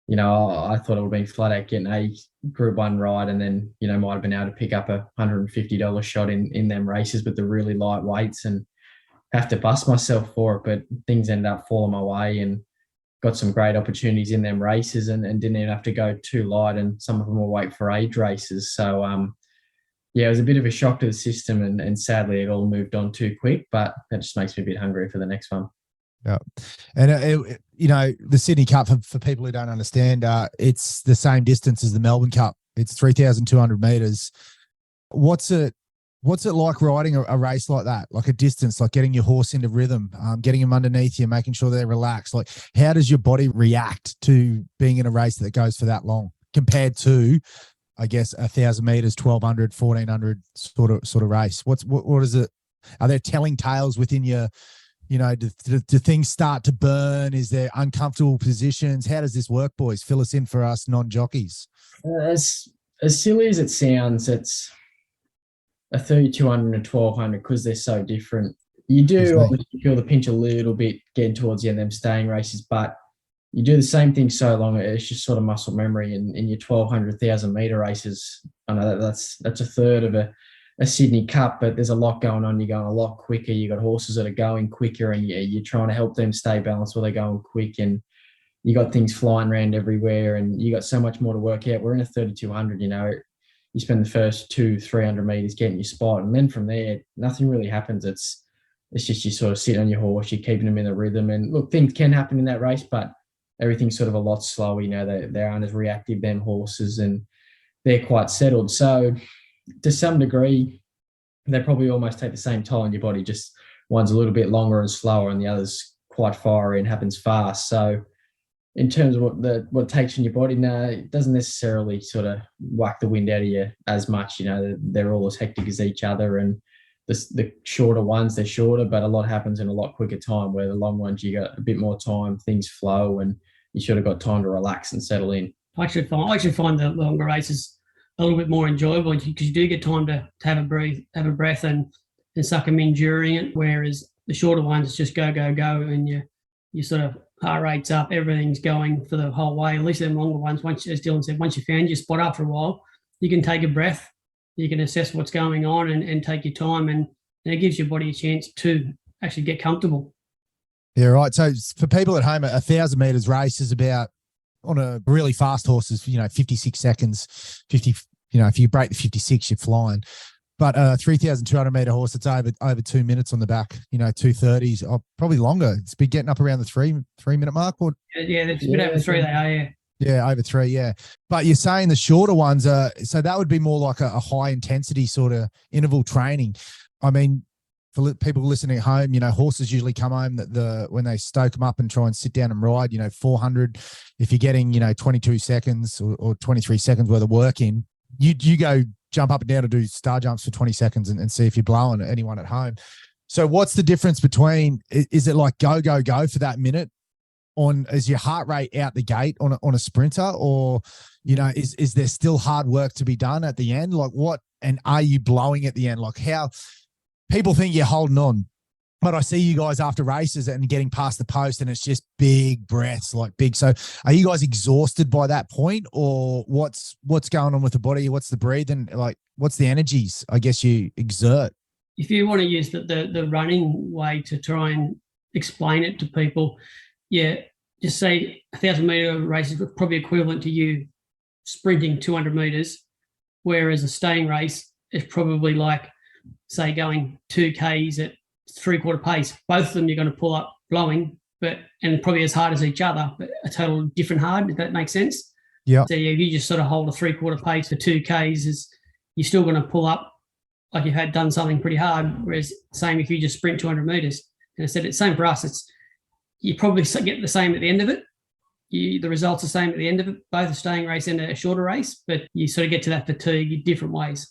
you know, I thought it would have been flat out getting a Group 1 ride, and then, you know, might have been able to pick up a $150 shot in them races with the really light weights and have to bust myself for it. But things ended up falling my way, and got some great opportunities in them races, and didn't even have to go too light. And some of them were weight for age races. So, yeah, it was a bit of a shock to the system, and sadly it all moved on too quick, but that just makes me a bit hungry for the next one. Yeah. And, you know, the Sydney Cup, for people who don't understand, it's the same distance as the Melbourne Cup. It's 3,200 metres. What's it like riding a race like that, like a distance, like getting your horse into rhythm, getting them underneath you, making sure they're relaxed? Like, how does your body react to being in a race that goes for that long compared to, I guess, 1,000 meters, 1,200, 1,400 sort of race? What is it? Are there telling tales within your, you know, do things start to burn? Is there uncomfortable positions? How does this work, boys? Fill us in for us non-jockeys. As silly as it sounds, it's a 3,200 and 1,200 because they're so different. You do obviously feel the pinch a little bit getting towards the end of them staying races, but you do the same thing so long, it's just sort of muscle memory. And in your 1,200, 1,000 meter races, I know that's a third of a Sydney Cup, but there's a lot going on. You're going a lot quicker. You got horses that are going quicker, and you're trying to help them stay balanced while they're going quick. And you got things flying around everywhere, and you got so much more to work out. We're in a 3,200, you know, you spend the first 200-300 meters getting your spot, and then from there, nothing really happens. It's just you sort of sit on your horse, you're keeping them in the rhythm. And look, things can happen in that race, but everything's sort of a lot slower. You know, they aren't as reactive, them horses, and they're quite settled. So to some degree, they probably almost take the same toll on your body, just one's a little bit longer and slower, and the other's quite fiery and happens fast. So in terms of what takes on your body, no, it doesn't necessarily sort of whack the wind out of you as much. You know, they're all as hectic as each other, and the shorter ones, they're shorter, but a lot happens in a lot quicker time, where the long ones, you got a bit more time, things flow, and you should have got time to relax and settle in. I actually find the longer races a little bit more enjoyable because you do get time to have a breath and suck them in during it. Whereas the shorter ones just go, and you sort of heart rate's up, everything's going for the whole way. At least them longer ones, once, as Dylan said, once you found your spot after a while, you can take a breath, you can assess what's going on and take your time, and it gives your body a chance to actually get comfortable. Yeah, right. So for people at home, 1,000 meters race is about, on a really fast horse, is 56 seconds. 50, if you break the 56, you're flying. But a 3,200 meter horse, it's over 2 minutes on the back. 2:30s, probably longer. It's been getting up around the 3-minute mark. Or yeah, it's a bit over 3. They are, yeah. Yeah, over 3. Yeah, but you're saying the shorter ones are, so that would be more like a high intensity sort of interval training. I mean, for people listening at home, horses usually come home when they stoke them up and try and sit down and ride, 400. If you're getting, 22 seconds or 23 seconds worth of work in, you go jump up and down and do star jumps for 20 seconds and see if you're blowing anyone at home. So what's the difference between, is it like go for that minute is your heart rate out the gate on a sprinter, or, is there still hard work to be done at the end? Like what, and are you blowing at the end? Like how people think you're holding on, but I see you guys after races and getting past the post and it's just big breaths, like big. So are you guys exhausted by that point, or what's going on with the body? What's the breathing? Like what's the energies, I guess, you exert? If you want to use the running way to try and explain it to people, yeah, just say 1,000 meter race is probably equivalent to you sprinting 200 meters, whereas a staying race is probably like, say, going 2Ks at 3/4 pace. Both of them you're going to pull up blowing, and probably as hard as each other, but a total different hard, if that makes sense. Yeah. So if you just sort of hold a 3/4 pace for 2Ks, you're still going to pull up like you've done something pretty hard. Whereas same if you just sprint 200 meters. And I said it's same for us. You probably get the same at the end of it. The results are the same at the end of it, both a staying race and a shorter race, but you sort of get to that fatigue in different ways.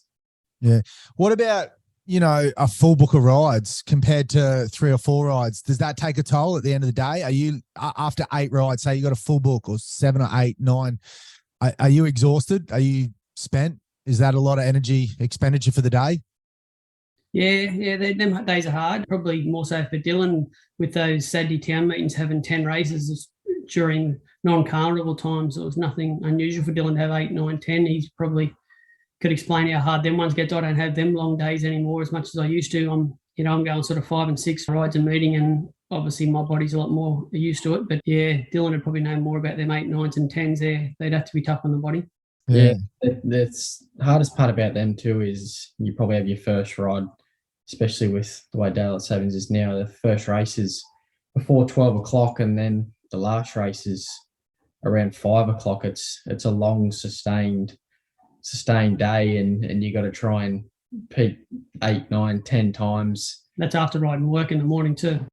Yeah. What about, a full book of rides compared to 3 or 4 rides? Does that take a toll at the end of the day? Are you, after 8 rides, say you got a full book, or 7 or 8, 9, are you exhausted? Are you spent? Is that a lot of energy expenditure for the day? Yeah, them days are hard. Probably more so for Dylan with those Saturday town meetings, having 10 races during non-carnival times. It was nothing unusual for Dylan to have 8, 9, 10. He's probably could explain how hard them ones get. I don't have them long days anymore as much as I used to. I'm going sort of 5 and 6 rides a meeting, and obviously my body's a lot more used to it. But yeah, Dylan would probably know more about them 8, 9s and 10s there. They'd have to be tough on the body. Yeah, that's the hardest part about them too, is you probably have your first ride, especially with the way daylight savings is now. The first race is before 12 o'clock, and then the last race is around 5 o'clock. It's a long sustained day, and you got to try and peak 8, 9, 10 times. That's after riding work in the morning too.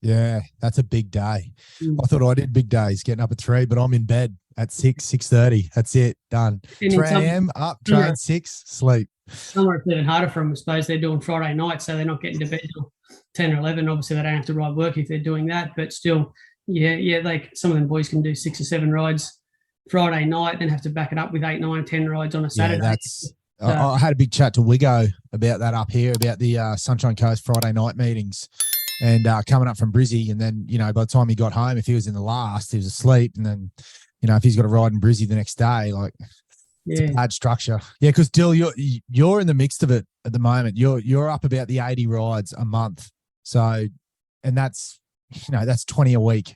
Yeah, that's a big day. I thought I did big days, getting up at 3, but I'm in bed at 6:30. That's it, done. 3 a.m. up, train 6, sleep. Some are even harder for them. I suppose they're doing Friday night, so they're not getting to bed till 10 or 11. Obviously, they don't have to ride work if they're doing that, but still, some of them boys can do 6 or 7 rides Friday night, then have to back it up with 8, 9, 10 rides on a Saturday. Yeah, I had a big chat to Wiggo about that up here, about the Sunshine Coast Friday night meetings, and coming up from Brizzy. And then, by the time he got home, if he was in the last, he was asleep. And then, if he's got to ride in Brizzy the next day, it's a bad structure. Yeah, because Dill, you're in the mix of it at the moment. You're up about the 80 rides a month. So, and that's 20 a week,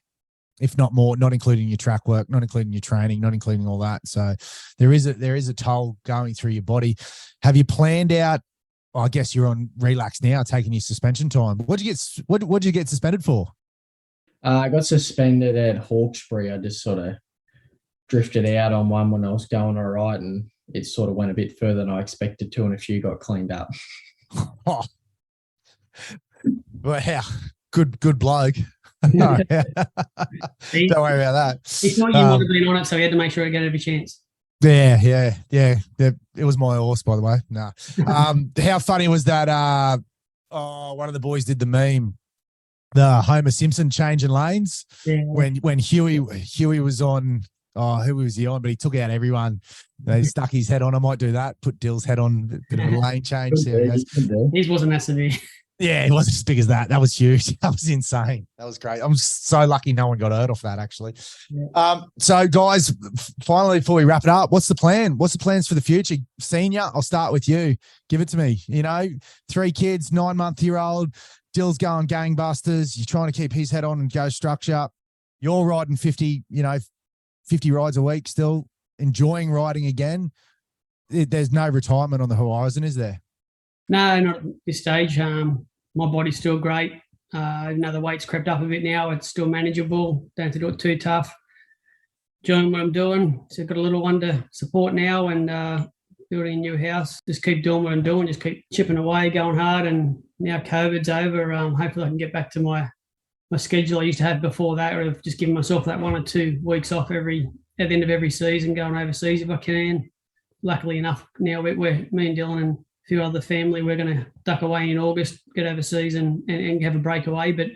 if not more, not including your track work, not including your training, not including all that. So there is a toll going through your body. Have you planned out? Well, I guess you're on relax now, taking your suspension time. What'd you get suspended for? I got suspended at Hawkesbury. I just sort of drifted out on one when I was going all right, and it sort of went a bit further than I expected to, and a few got cleaned up. Oh. Well, good bloke. No. Don't worry about that. He thought you would have been on it, so he had to make sure he got every chance. Yeah. It was my horse, by the way. No. How funny was that? One of the boys did the meme the Homer Simpson changing lanes Yeah. when Huey was on. Oh, who was he on? But he took out everyone. They stuck his head on. I might do that. Put Dill's head on. Bit of a lane change. There he goes. His wasn't that severe. Yeah, it wasn't as big as that. That was huge. That was insane. That was great. I'm so lucky no one got hurt off that, actually. Yeah. So, guys, finally, before we wrap it up, what's the plan? What's the plans for the future? Senior, I'll start with you. Give it to me. 3 kids, 9-month-year-old. Dill's going gangbusters. You're trying to keep his head on and go structure. You're riding 50 rides a week still, enjoying riding again. There's no retirement on the horizon, is there? No, not at this stage. My body's still great. Even though the weight's crept up a bit now, it's still manageable. Don't have to do it too tough. Enjoying what I'm doing. So I've got a little one to support now and building a new house. Just keep doing what I'm doing. Just keep chipping away, going hard. And now COVID's over. Hopefully I can get back to my schedule I used to have before that, or just giving myself that 1 or 2 weeks off at the end of every season, going overseas if I can. Luckily enough, now we're me and Dylan and a few other family, we're going to duck away in August, get overseas and have a breakaway. But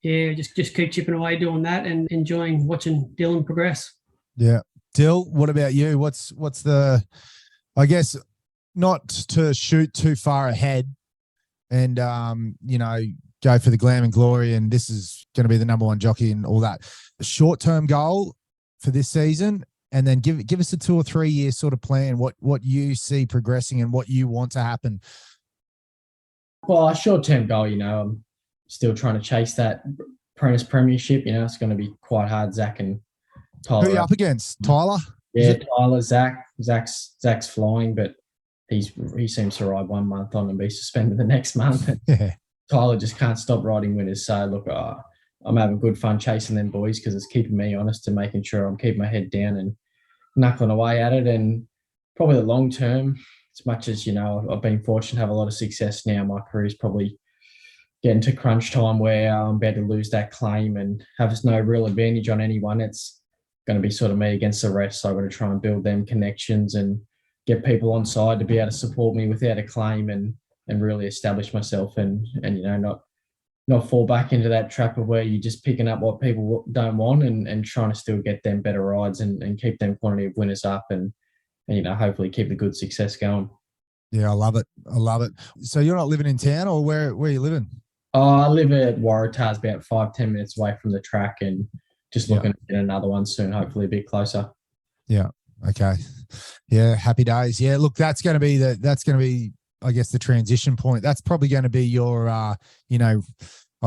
yeah, just keep chipping away doing that and enjoying watching Dylan progress. Yeah. Dill, what about you? What's the, I guess, not to shoot too far ahead and, go for the glam and glory, and this is going to be the number 1 jockey and all that. The short-term goal for this season, and then give us a 2 or 3 year sort of plan, what you see progressing and what you want to happen. Well, a short-term goal, I'm still trying to chase that apprentice premiership. It's going to be quite hard. Zach and Tyler. Who are you up against? Tyler? Yeah, Tyler, Zach. Zach's flying, but he seems to ride 1 month on and be suspended the next month. Yeah. Tyler just can't stop riding winners. So, look, I'm having good fun chasing them boys because it's keeping me honest and making sure I'm keeping my head down and knuckling away at it. And probably the long term, as much as, I've been fortunate to have a lot of success now, my career's probably getting to crunch time where I'm about to lose that claim and have no real advantage on anyone. It's going to be sort of me against the rest. So I've got to try and build them connections and get people on side to be able to support me without a claim and really establish myself and not fall back into that trap of where you're just picking up what people don't want and trying to still get them better rides and keep them quantity of winners up and hopefully keep the good success going. Yeah, I love it. So you're not living in town, or where are you living? I live at Waratahs, about 5-10 minutes away from the track, and just looking at another one soon, hopefully a bit closer. Yeah. Okay. Yeah. Happy days. Yeah. Look, that's going to be, I guess, the transition point. That's probably going to be your, I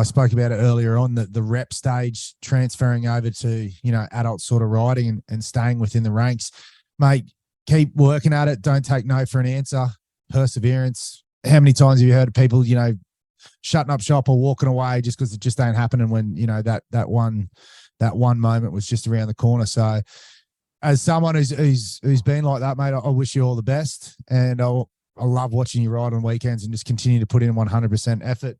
spoke about it earlier on, the rep stage, transferring over to, adult sort of riding and staying within the ranks. Mate, keep working at it. Don't take no for an answer. Perseverance. How many times have you heard of people, shutting up shop or walking away just because it just ain't happening when, that one moment was just around the corner. So as someone who's been like that, mate, I wish you all the best. And I love watching you ride on weekends and just continue to put in 100% effort.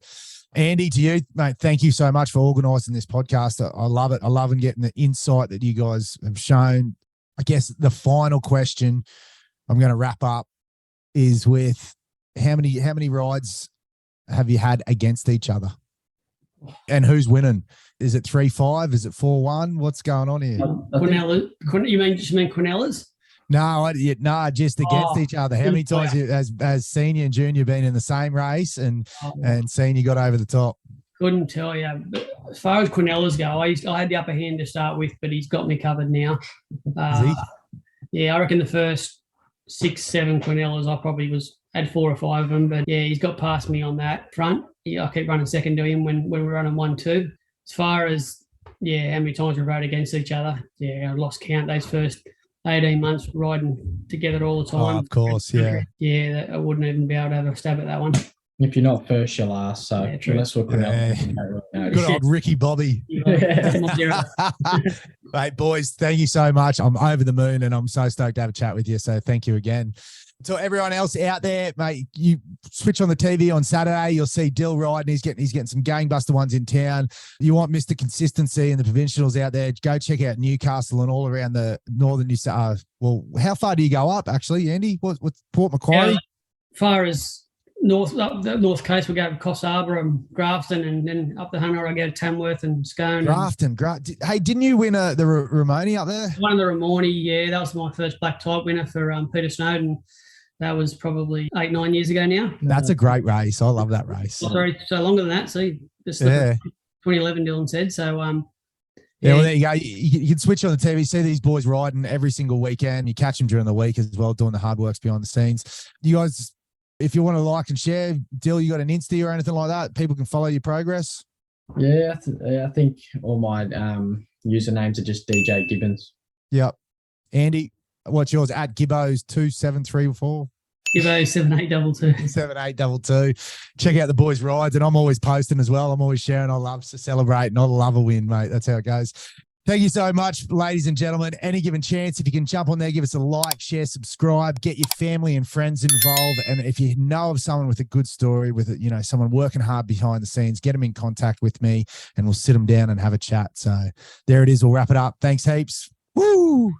Andy, to you, mate, thank you so much for organising this podcast. I love it. I love getting the insight that you guys have shown. I guess the final question I'm going to wrap up is with how many rides have you had against each other? And who's winning? Is it 3-5? Is it 4-1? What's going on here? You mean Quinellas? No, just against each other. How many times has senior and junior been in the same race and senior got over the top? Couldn't tell you. But as far as Quinellas go, I had the upper hand to start with, but he's got me covered now. Yeah, I reckon the first 6-7 Quinellas, I probably had 4 or 5 of them, but yeah, he's got past me on that front. Yeah, I keep running second to him when we're running 1-2. As far as how many times we rode against each other, I lost count those first 18 months riding together all the time. Oh, of course, yeah. Yeah, I wouldn't even be able to have a stab at that one. If you're not first, you're last. So that's what good old Ricky Bobby. Mate, boys, thank you so much. I'm over the moon and I'm so stoked to have a chat with you. So thank you again. To everyone else out there, mate, you switch on the TV on Saturday, you'll see Dill riding. He's getting some gangbuster ones in town. You want Mr. Consistency and the provincials out there, go check out Newcastle and all around the northern New South. Well, how far do you go up, actually, Andy? What's Port Macquarie? As far as up the north coast, we go to Coss Harbour and Grafton, and then up the Hunter, I go to Tamworth and Scone. Grafton. Hey, didn't you win the Ramoni up there? One of the Ramoni, yeah. That was my first black type winner for Peter Snowden. That was probably 8-9 years ago now. That's a great race. I love that race. Sorry, so longer than that. See, this 2011 Dylan said. So, yeah, well, there you go. You can switch on the TV, see these boys riding every single weekend. You catch them during the week as well, doing the hard works behind the scenes. You guys, if you want to like and share, Dill, you got an Insta or anything like that? People can follow your progress? Yeah, I think all my usernames are just DJ Gibbons. Yep. Andy, what's yours? At Gibbos2734? Gibbo 7822. 7822. Check out the boys' rides, and I'm always posting as well. I'm always sharing. I love to celebrate, not love a win, mate. That's how it goes. Thank you so much, ladies and gentlemen. Any given chance, if you can jump on there, give us a like, share, subscribe, get your family and friends involved. And if you know of someone with a good story, with someone working hard behind the scenes, get them in contact with me, and we'll sit them down and have a chat. So there it is. We'll wrap it up. Thanks heaps. Woo!